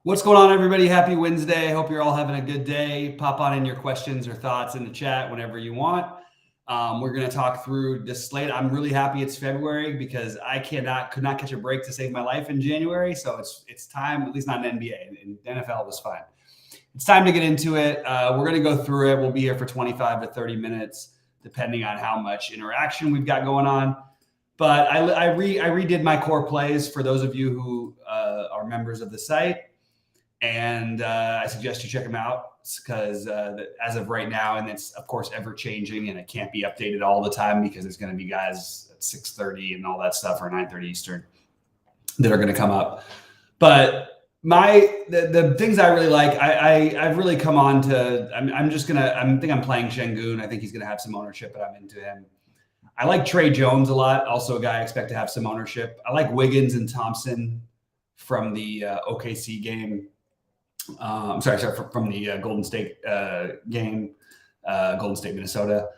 What's going on, everybody? Happy Wednesday. Hope you're all having a good day. Pop on in your questions or thoughts in the chat whenever you want. We're going to talk through this slate. I'm really happy it's February because I could not catch a break to save my life in January. So it's time, at least not in NBA. In NFL, it was fine. It's time to get into it. We're going to go through it. We'll be here for 25 to 30 minutes, depending on how much interaction we've got going on. But I redid my core plays for those of you who are members of the site. And I suggest you check them out because as of right now, and it's of course ever changing, and it can't be updated all the time because there's going to be guys at 6:30 and all that stuff, or 9:30 Eastern, that are going to come up. But the things I really like, I've really come on to. I think I'm playing Şengün. I think he's going to have some ownership, but I'm into him. I like Tre Jones a lot. Also a guy I expect to have some ownership. I like Wiggins and Thompson from the OKC game. From the Golden State game, Golden State, Minnesota.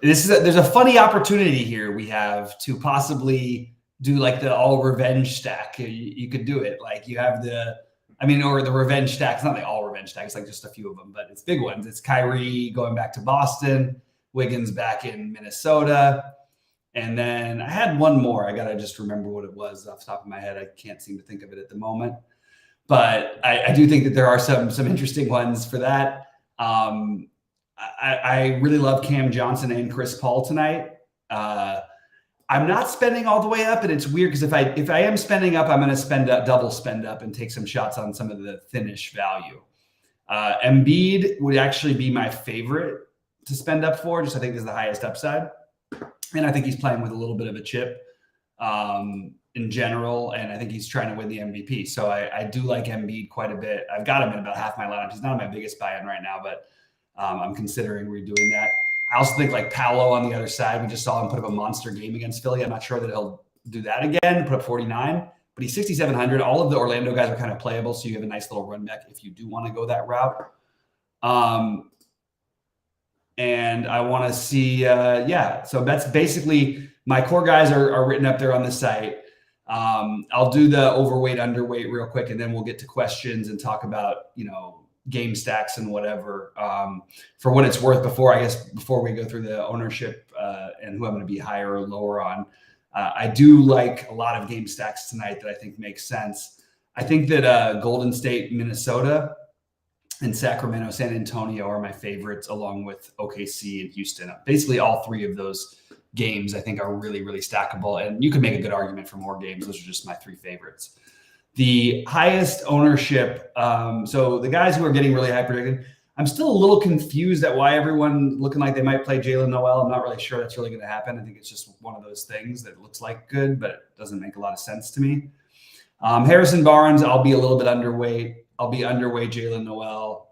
There's a funny opportunity here we have to possibly do like the all revenge stack. You could do it. Like you have or the revenge stack. It's not the all revenge stack. It's like just a few of them, but it's big ones. It's Kyrie going back to Boston, Wiggins back in Minnesota. And then I had one more. I got to just remember what it was off the top of my head. I can't seem to think of it at the moment. But I do think that there are some interesting ones for that. I really love Cam Johnson and Chris Paul tonight. I'm not spending all the way up, and it's weird because if I am spending up, I'm going to double spend up and take some shots on some of the finish value. Embiid would actually be my favorite to spend up for. Just I think is the highest upside, and I think he's playing with a little bit of a chip. In general, and I think he's trying to win the MVP. So I do like Embiid quite a bit. I've got him in about half my lineup. He's not my biggest buy-in right now, but I'm considering redoing that. I also think like Paolo on the other side. We just saw him put up a monster game against Philly. I'm not sure that he'll do that again, put up 49, but he's 6,700. All of the Orlando guys are kind of playable, so you have a nice little run back if you do want to go that route. And I want to see, so that's basically my core guys are written up there on the site. I'll do the overweight, underweight real quick, and then we'll get to questions and talk about, game stacks and whatever. For what it's worth, before we go through the ownership and who I'm going to be higher or lower on, I do like a lot of game stacks tonight that I think makes sense. I think that Golden State, Minnesota, and Sacramento, San Antonio are my favorites, along with OKC and Houston. Basically, all three of those games I think are really, really stackable, and you can make a good argument for more games. Those are just my three favorites. The highest ownership, so the guys who are getting really high predicted, I'm still a little confused at why everyone looking like they might play Jaylen Noel. I'm not really sure that's really going to happen. I think it's just one of those things that looks like good, but it doesn't make a lot of sense to me. Harrison Barnes, I'll be a little bit underweight. I'll be underweight Jaylen Noel.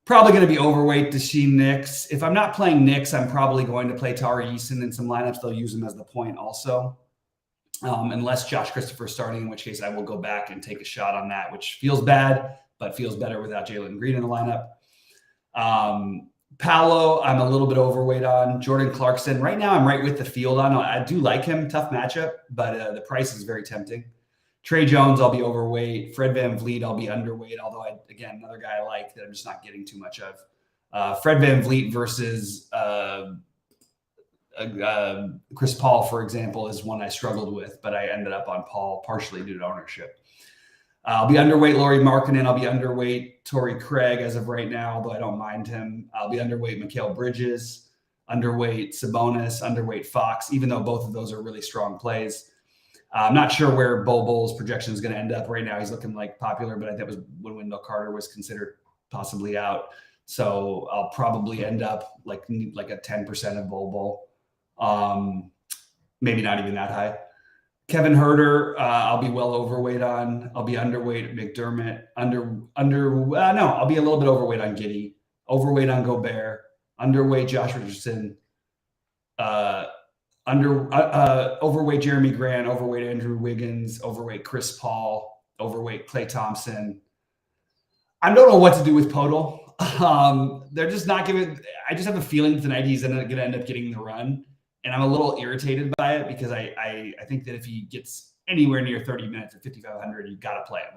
Probably going to be overweight Deshaun Nix. If I'm not playing Nix, I'm probably going to play Tari Eason in some lineups. They'll use him as the point also. Unless Josh Christopher's starting, in which case I will go back and take a shot on that, which feels bad, but feels better without Jalen Green in the lineup. Paolo, I'm a little bit overweight on. Jordan Clarkson, right now I'm right with the field on. I do like him. Tough matchup, but the price is very tempting. Tre Jones, I'll be overweight. Fred VanVleet, I'll be underweight, although, again, another guy I like that I'm just not getting too much of. Fred VanVleet versus Chris Paul, for example, is one I struggled with, but I ended up on Paul partially due to ownership. I'll be underweight Lauri Markkanen. I'll be underweight Torrey Craig as of right now, although I don't mind him. I'll be underweight Mikal Bridges, underweight Sabonis, underweight Fox, even though both of those are really strong plays. I'm not sure where Bol Bol's projection is going to end up right now. He's looking like popular, but I think that was when Wendell Carter was considered possibly out. So I'll probably end up like a 10% of Bol Bol. Maybe not even that high. Kevin Huerter, I'll be well overweight on. I'll be underweight McDermott. I'll be a little bit overweight on Giddey. Overweight on Gobert. Underweight Josh Richardson. Overweight Jeremy Grant, overweight Andrew Wiggins, overweight Chris Paul, overweight Klay Thompson. I don't know what to do with Podol. They're just not giving. I just have a feeling tonight he's going to end up getting the run, and I'm a little irritated by it because I think that if he gets anywhere near 30 minutes at 5,500, you've got to play him.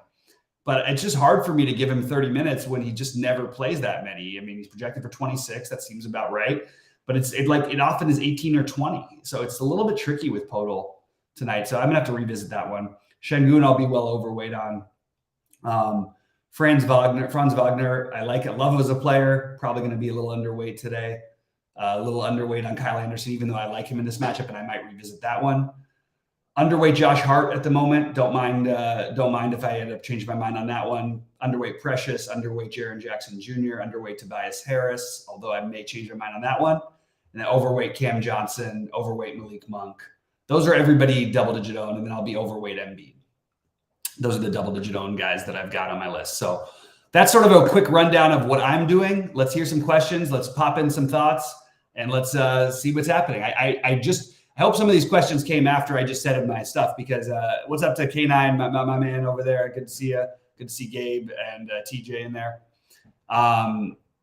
but it's just hard for me to give him 30 minutes when he just never plays that many. I mean, he's projected for 26. That seems about right. But it often is 18 or 20. So it's a little bit tricky with Podol tonight. So I'm going to have to revisit that one. Şengün, I'll be well overweight on. Franz Wagner, I love him as a player. Probably going to be a little underweight today. A little underweight on Kyle Anderson, even though I like him in this matchup, and I might revisit that one. Underweight Josh Hart at the moment. Don't mind if I end up changing my mind on that one. Underweight Precious, underweight Jaren Jackson Jr., underweight Tobias Harris, although I may change my mind on that one. And then overweight Cam Johnson, overweight Malik Monk. Those are everybody double-digit owned, and then I'll be overweight Embiid. Those are the double-digit owned guys that I've got on my list. So that's sort of a quick rundown of what I'm doing. Let's hear some questions. Let's pop in some thoughts, and let's see what's happening. I hope some of these questions came after I just said my stuff, because what's up to K9, my man over there? Good to see you. Good to see Gabe and TJ in there.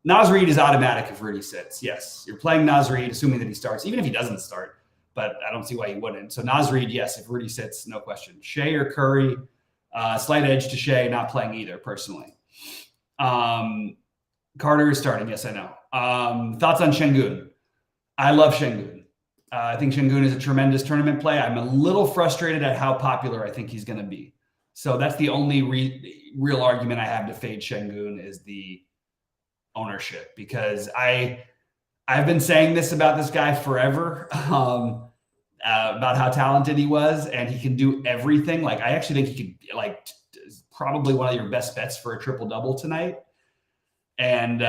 Naz Reid is automatic if Rudy sits. Yes, you're playing Naz Reid, assuming that he starts, even if he doesn't start, but I don't see why he wouldn't. So Naz Reid, yes, if Rudy sits, no question. Shea or Curry, slight edge to Shea, not playing either, personally. Carter is starting. Yes, I know. Thoughts on Şengün? I love Şengün. I think Şengün is a tremendous tournament play. I'm a little frustrated at how popular I think he's going to be. So that's the only real argument I have to fade Şengün is the ownership, because I've been saying this about this guy forever, about how talented he was, and he can do everything. Like, I actually think he could, probably one of your best bets for a triple-double tonight. And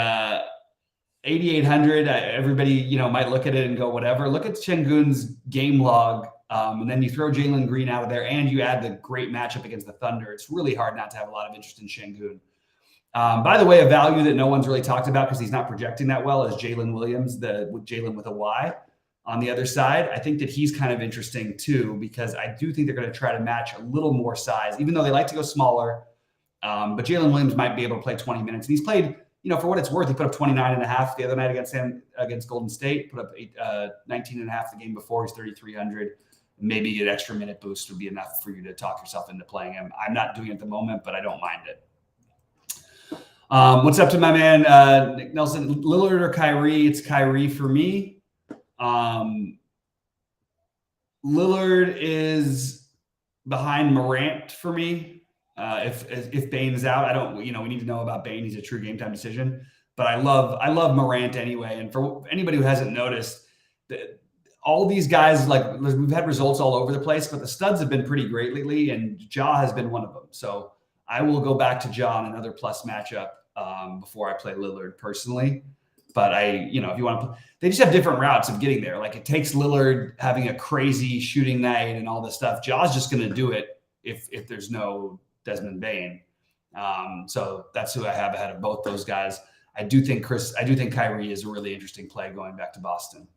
8,800, everybody, might look at it and go, whatever. Look at Şengün's game log, and then you throw Jalen Green out of there, and you add the great matchup against the Thunder. It's really hard not to have a lot of interest in Şengün. By the way, a value that no one's really talked about because he's not projecting that well is Jalen Williams, with Jalen with a Y on the other side. I think that he's kind of interesting too, because I do think they're going to try to match a little more size, even though they like to go smaller. But Jalen Williams might be able to play 20 minutes. And he's played, for what it's worth, he put up 29.5 the other night against Golden State, put up 19.5 the game before. He's 3,300. Maybe an extra minute boost would be enough for you to talk yourself into playing him. I'm not doing it at the moment, but I don't mind it. What's up to my man, Nick Nelson? Lillard or Kyrie? It's Kyrie for me. Lillard is behind Morant for me. If Bane is out, I don't. We need to know about Bane. He's a true game time decision. But I love Morant anyway. And for anybody who hasn't noticed, all these guys, we've had results all over the place, but the studs have been pretty great lately, and Ja has been one of them. So I will go back to Ja on another plus matchup before I play Lillard personally. But if you want to, they just have different routes of getting there. Like, it takes Lillard having a crazy shooting night and all this stuff. Ja's just going to do it if there's no Desmond Bane. So that's who I have ahead of both those guys. I do think Kyrie is a really interesting play going back to Boston.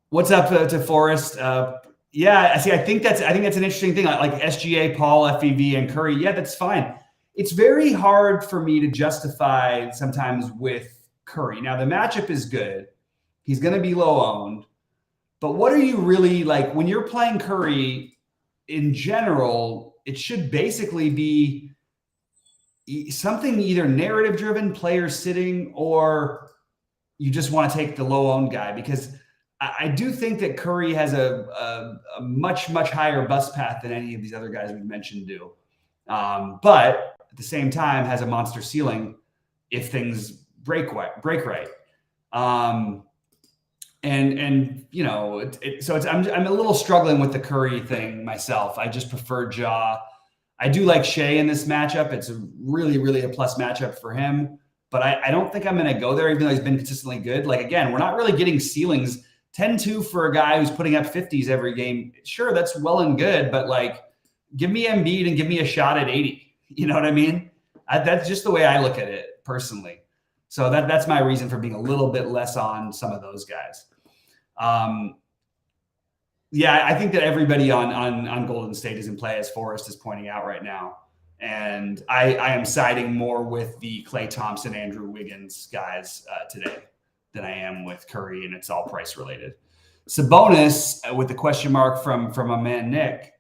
What's up to Forrest? Yeah, see, I think that's an interesting thing. Like SGA, Paul, FEV, and Curry. Yeah, that's fine. It's very hard for me to justify sometimes with Curry. Now, the matchup is good. He's going to be low owned. But what are you really like when you're playing Curry in general? It should basically be something either narrative driven, players sitting, or you just want to take the low owned guy, because I do think that Curry has a much, much higher bust path than any of these other guys we've mentioned do. But at the same time has a monster ceiling if things break right. I'm a little struggling with the Curry thing myself. I just prefer Ja. I do like Shea in this matchup. It's really, really a plus matchup for him, but I don't think I'm going to go there, even though he's been consistently good. Like, again, we're not really getting ceilings. 10-2 for a guy who's putting up 50s every game. Sure, that's well and good, but give me Embiid and give me a shot at 80. You know what I mean? That's just the way I look at it personally. So that's my reason for being a little bit less on some of those guys. Yeah, I think that everybody on Golden State is in play, as Forrest is pointing out right now. And I am siding more with the Klay Thompson, Andrew Wiggins guys today than I am with Curry, and it's all price related. Sabonis, with the question mark from my man Nick.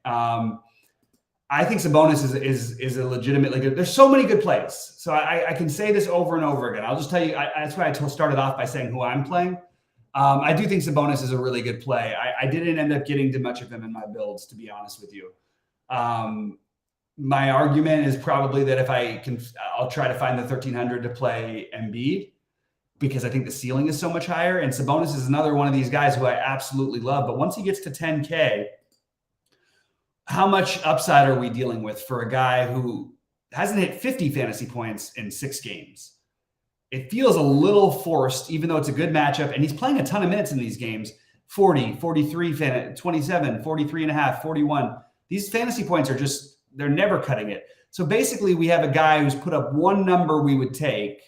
I think Sabonis is a legitimately good. There's so many good plays, so I can say this over and over again. I'll just tell you. That's why I started off by saying who I'm playing. I do think Sabonis is a really good play. I didn't end up getting too much of him in my builds, to be honest with you. My argument is probably that if I can, I'll try to find the 1,300 to play Embiid because I think the ceiling is so much higher. And Sabonis is another one of these guys who I absolutely love. But once he gets to 10K, how much upside are we dealing with for a guy who hasn't hit 50 fantasy points in 6 games? It feels a little forced, even though it's a good matchup. And he's playing a ton of minutes in these games, 40, 43, 27, 43 and a half, 41. These fantasy points are just, they're never cutting it. So basically we have a guy who's put up one number we would take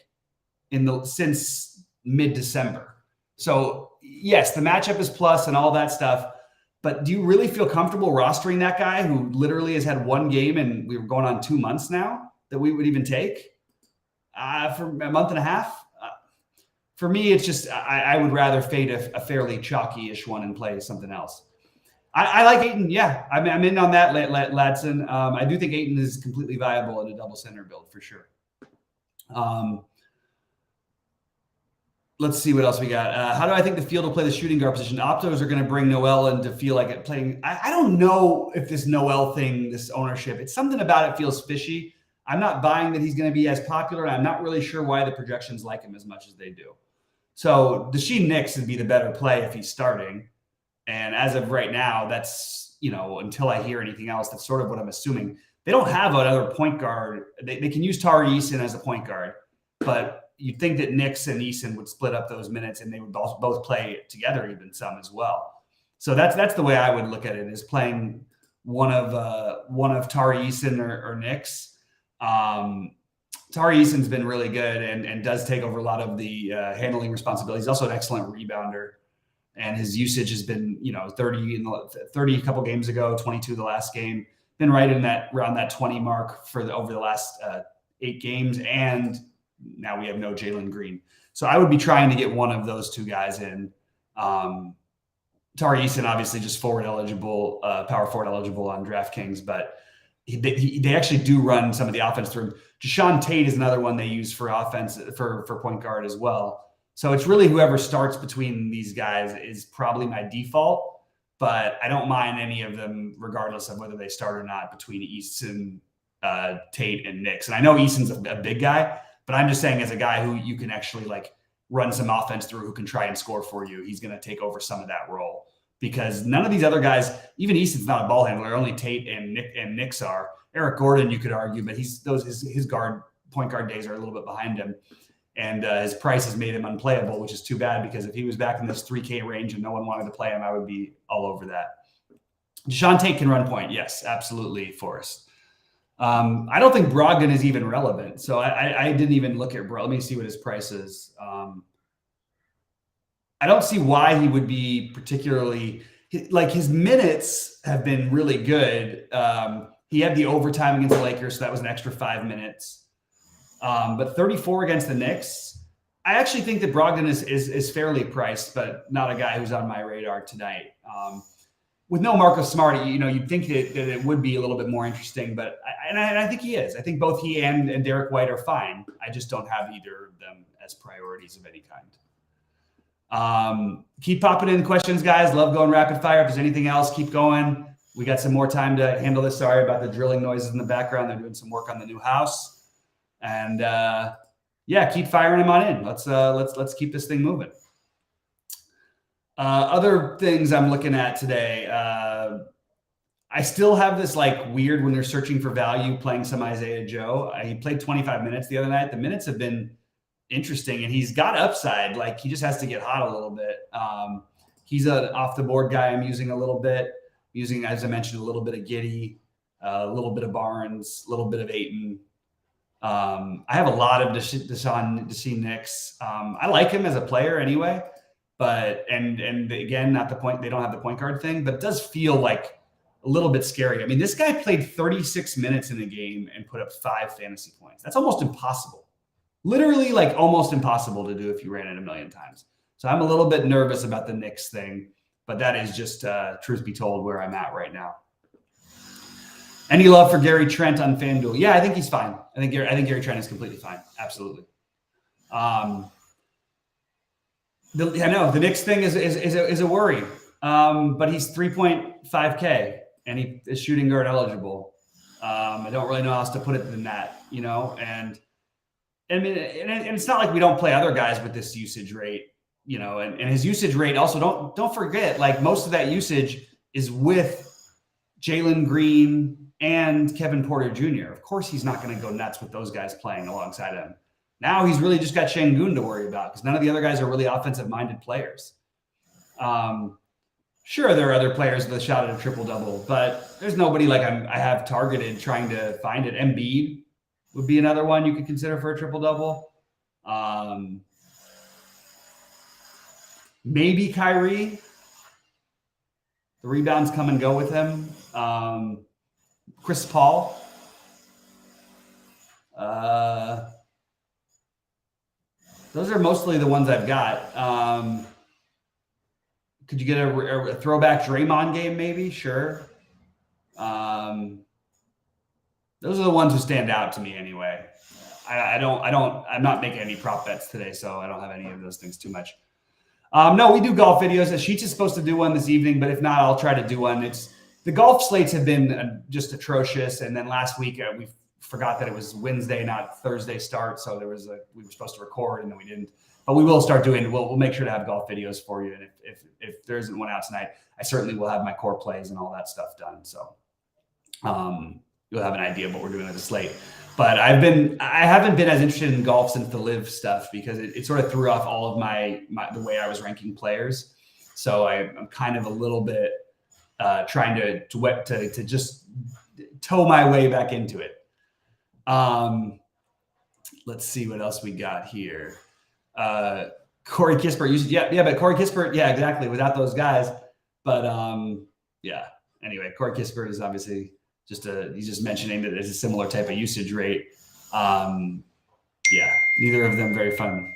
since mid-December. So yes, the matchup is plus and all that stuff. But do you really feel comfortable rostering that guy who literally has had one game and we were going on 2 months now that we would even take for a month and a half? For me, it's just I would rather fade a fairly chalky-ish one and play something else. I like Ayton. Yeah, I'm in on that, Ladson. I do think Ayton is completely viable in a double center build for sure. Let's see what else we got. How do I think the field will play the shooting guard position? Optos are going to bring Noel in to feel like it playing. I don't know if this Noel thing, this ownership, it's something about it feels fishy. I'm not buying that he's going to be as popular, and I'm not really sure why the projections like him as much as they do. So Daishen Nix would be the better play if he's starting. And as of right now, that's, until I hear anything else, that's sort of what I'm assuming. They don't have another point guard. They can use Tari Eason as a point guard, but you'd think that Nix and Eason would split up those minutes and they would both play together even some as well. So that's the way I would look at it, is playing one of Tari Eason or Nix. Tari Eason's been really good and does take over a lot of the handling responsibilities. He's also an excellent rebounder, and his usage has been 30 a couple games ago, 22 the last game. Been right in around that 20 mark over the last 8 games, and now we have no Jalen Green. So I would be trying to get one of those two guys in. Tari Eason, obviously just power forward eligible on DraftKings, but they actually do run some of the offense through him. Jae'Sean Tate is another one they use for offense for point guard as well. So it's really whoever starts between these guys is probably my default, but I don't mind any of them regardless of whether they start or not between Eason, Tate, and Nix. And I know Eason's a big guy, but I'm just saying as a guy who you can actually run some offense through, who can try and score for you, he's going to take over some of that role, because none of these other guys, even Eason's not a ball handler, only Tate and Nix are. Eric Gordon, you could argue, but his point guard days are a little bit behind him. And his price has made him unplayable, which is too bad, because if he was back in this 3K range and no one wanted to play him, I would be all over that. Jae'Sean Tate can run point. Yes, absolutely, Forrest. I don't think Brogdon is even relevant. So I didn't even look at Let me see what his price is. I don't see why he would be particularly his minutes have been really good. He had the overtime against the Lakers, so that was an extra 5 minutes. But 34 against the Knicks. I actually think that Brogdon is fairly priced, but not a guy who's on my radar tonight. With no Marcus Smart, you'd think that it would be a little bit more interesting, but I think he is. I think both he and Derek White are fine. I just don't have either of them as priorities of any kind. Keep popping in questions, guys. Love going rapid fire. If there's anything else, keep going. We got some more time to handle this. Sorry about the drilling noises in the background. They're doing some work on the new house, and keep firing them on in. Let's keep this thing moving. Other things I'm looking at today. I still have this weird when they're searching for value playing some Isaiah Joe. He played 25 minutes the other night. The minutes have been interesting, and he's got upside. He just has to get hot a little bit. He's an off the board guy I'm using a little bit. Using, as I mentioned, a little bit of Giddey, a little bit of Barnes, a little bit of Ayton. I have a lot of Daishen Nix. I like him as a player anyway. But and again, not the point. They don't have the point guard thing, but it does feel like a little bit scary. I mean, this guy played 36 minutes in a game and put up 5 fantasy points. That's almost impossible. Literally, almost impossible to do if you ran it a million times. So I'm a little bit nervous about the Knicks thing, but that is just truth be told where I'm at right now. Any love for Gary Trent on FanDuel? Yeah, I think he's fine. I think Gary Trent is completely fine. Absolutely. I know the Knicks thing is a worry. But he's 3.5K and he is shooting guard eligible. I don't really know how else to put it than that, you know. And I mean, and it's not like we don't play other guys with this usage rate, you know. And his usage rate also don't forget, like most of that usage is with Jalen Green and Kevin Porter Jr. Of course, he's not going to go nuts with those guys playing alongside him. Now he's really just got Şengün to worry about because none of the other guys are really offensive-minded players. Sure, there are other players with a shot at a triple-double, but there's nobody like I have targeted trying to find it. Embiid would be another one you could consider for a triple-double. Maybe Kyrie. The rebounds come and go with him. Chris Paul. Those are mostly the ones I've got. Could you get a throwback Draymond game? Maybe, sure. Those are the ones who stand out to me anyway. I'm not making any prop bets today, so I don't have any of those things too much. No, we do golf videos. Sheets is supposed to do one this evening, but if not, I'll try to do one. The golf slates have been just atrocious, and then last week we forgot that it was Wednesday, not Thursday start, so we were supposed to record and then we didn't. But we will start doing. We'll make sure to have golf videos for you, and if there isn't one out tonight, I certainly will have my core plays and all that stuff done. So you'll have an idea of what we're doing with the slate. But I haven't been as interested in golf since the live stuff because it sort of threw off all of the way I was ranking players. So I'm kind of a little bit trying to just toe my way back into it. Let's see what else we got here. Corey Kispert, but Corey Kispert, yeah, exactly, without those guys. But yeah. Anyway, Corey Kispert is obviously he's just mentioning that there's a similar type of usage rate. Yeah, neither of them very fun.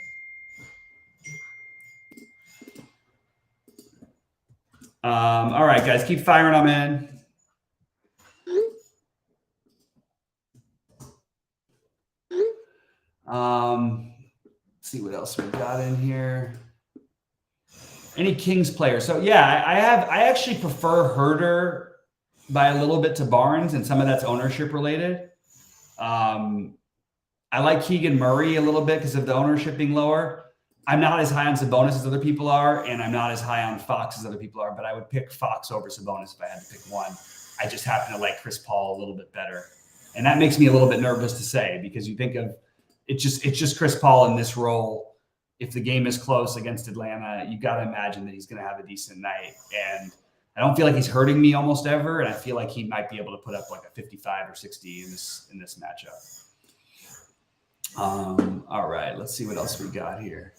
All right, guys, keep firing them in. Let's see what else we got in here. Any Kings players? So yeah, I actually prefer Herder by a little bit to Barnes, and some of that's ownership related. I like Keegan Murray a little bit because of the ownership being lower. I'm not as high on Sabonis as other people are, and I'm not as high on Fox as other people are, but I would pick Fox over Sabonis if I had to pick one. I just happen to like Chris Paul a little bit better. And that makes me a little bit nervous to say because you think of it's just Chris Paul in this role. If the game is close against Atlanta, you got to imagine that he's going to have a decent night. And I don't feel like he's hurting me almost ever, and I feel like he might be able to put up like a 55 or 60 in this matchup. All right, let's see what else we got here.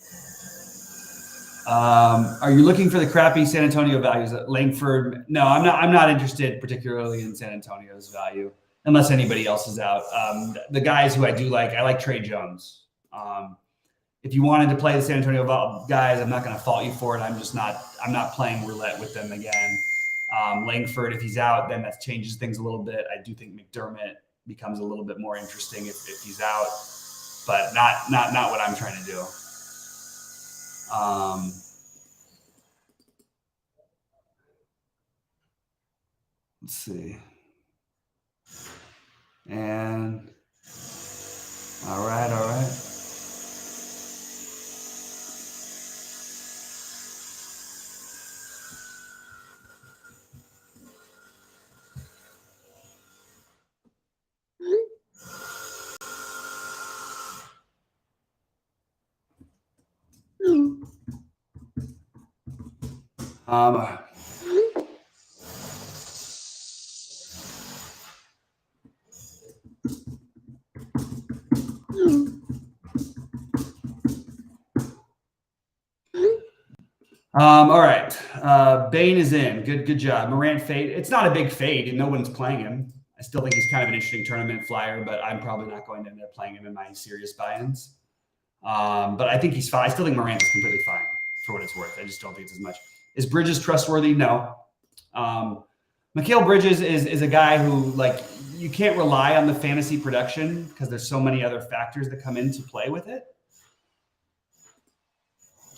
Are you looking for the crappy San Antonio values at Langford? No, I'm not interested particularly in San Antonio's value unless anybody else is out. The guys who I do like, I like Trey Jones. If you wanted to play the San Antonio guys, I'm not going to fault you for it. I'm not playing roulette with them again. Langford, if he's out, then that changes things a little bit. I do think McDermott becomes a little bit more interesting if he's out, but not what I'm trying to do. Let's see. And all right. All right. Bane is in. Good job. Morant fade. It's not a big fade, and no one's playing him. I still think he's kind of an interesting tournament flyer, but I'm probably not going to end up playing him in my serious buy-ins. But I think he's fine. I still think Morant is completely fine for what it's worth. I just don't think it's as much. Is Bridges trustworthy? No. Mikal Bridges is a guy who, like, you can't rely on the fantasy production because there's so many other factors that come into play with it.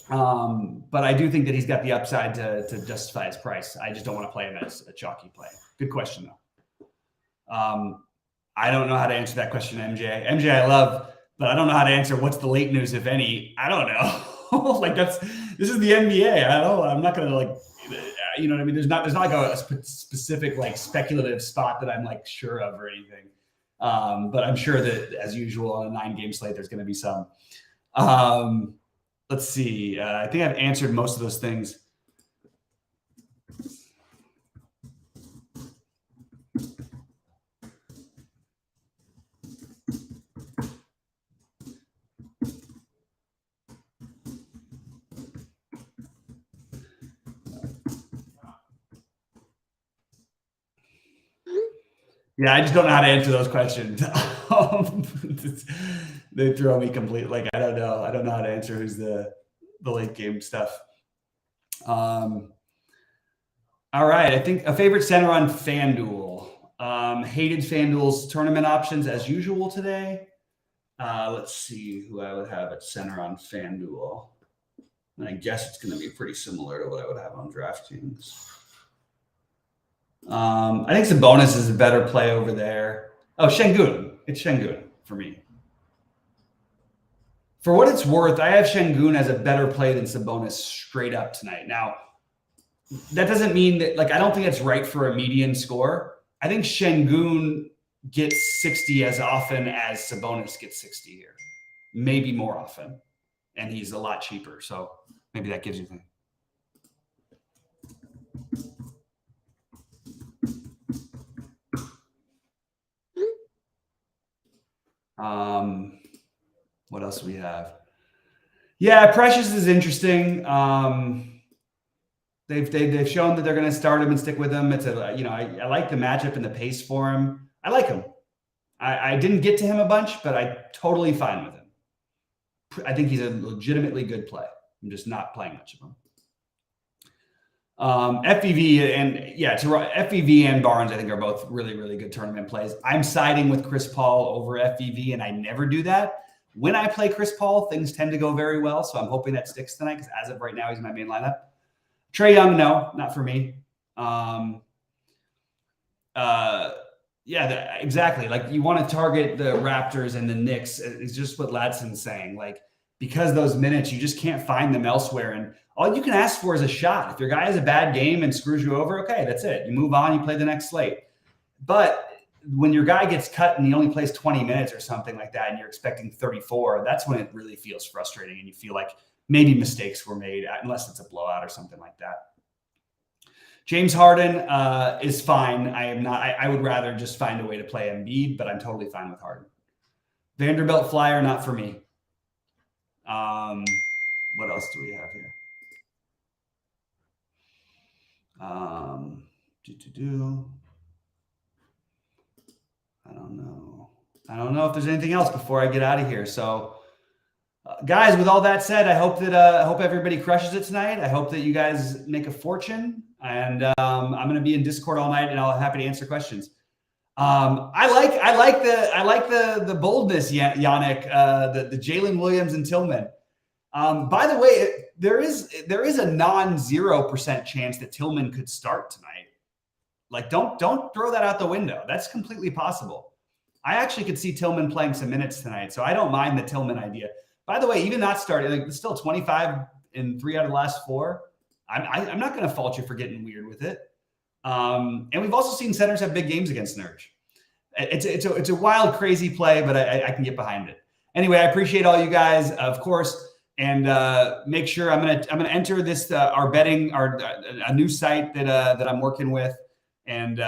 But I do think that he's got the upside to justify his price. I just don't want to play him as a chalky play. Good question, though. I don't know how to answer that question, MJ. MJ, I love, but I don't know how to answer what's the late news, if any. I don't know. Like, this is the NBA. I'm not going to, like, you know what I mean? There's not like a specific, like, speculative spot that I'm, like, sure of or anything. But I'm sure that, as usual, on a 9-game slate, there's going to be some. Let's see. I think I've answered most of those things. Yeah, I just don't know how to answer those questions. They throw me completely. Like, I don't know. I don't know how to answer who's the late game stuff. All right. I think a favorite center on FanDuel. Hated FanDuel's tournament options as usual today. Let's see who I would have at center on FanDuel. And I guess it's going to be pretty similar to what I would have on DraftKings. I think Sabonis is a better play over there. Oh, Şengün. It's Şengün for me. For what it's worth, I have Şengün as a better play than Sabonis straight up tonight. Now, that doesn't mean that, like, I don't think it's right for a median score. I think Şengün gets 60 as often as Sabonis gets 60 here. Maybe more often. And he's a lot cheaper. So maybe that gives you things. What else do we have? Yeah, Precious is interesting. They've shown that they're going to start him and stick with him. It's I like the matchup and the pace for him. I like him. I didn't get to him a bunch, but I'm totally fine with him. I think he's a legitimately good play. I'm just not playing much of him. FVV and Barnes, I think, are both really, really good tournament plays. I'm siding with Chris Paul over FVV, and I never do that. When I play Chris Paul, things tend to go very well, so I'm hoping that sticks tonight because as of right now, he's my main lineup. Trae Young, no, not for me. Exactly. Like, you want to target the Raptors and the Knicks. It's just what Ladson's saying. Like, because those minutes, you just can't find them elsewhere. And all you can ask for is a shot. If your guy has a bad game and screws you over, okay, that's it. You move on, you play the next slate. But when your guy gets cut and he only plays 20 minutes or something like that, and you're expecting 34, that's when it really feels frustrating. And you feel like maybe mistakes were made, unless it's a blowout or something like that. James Harden is fine. I would rather just find a way to play Embiid, but I'm totally fine with Harden. Vanderbilt Flyer, not for me. What else do we have here? I don't know if there's anything else before I get out of here. So, guys, with all that said, I hope everybody crushes it tonight. I hope that you guys make a fortune. And I'm going to be in Discord all night, and I'll be happy to answer questions. I like the boldness, Yannick. The Jalen Williams and Tillman. By the way, there is a non-0% chance that Tillman could start tonight. Like, don't throw that out the window. That's completely possible. I actually could see Tillman playing some minutes tonight, so I don't mind the Tillman idea. By the way, even not starting, like, it's still 25 in 3 out of the last 4. I'm not going to fault you for getting weird with it. And we've also seen centers have big games against Nurkic. It's a wild, crazy play, but I can get behind it. Anyway, I appreciate all you guys, of course, and make sure I'm gonna enter this our betting a new site that I'm working with, and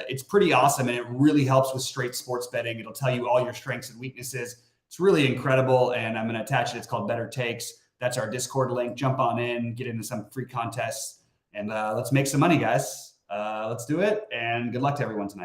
it's pretty awesome, and it really helps with straight sports betting. It'll tell you all your strengths and weaknesses. It's really incredible, and I'm gonna attach it. It's called Better Takes. That's our Discord link. Jump on in, get into some free contests, and let's make some money, guys. Let's do it, and good luck to everyone tonight.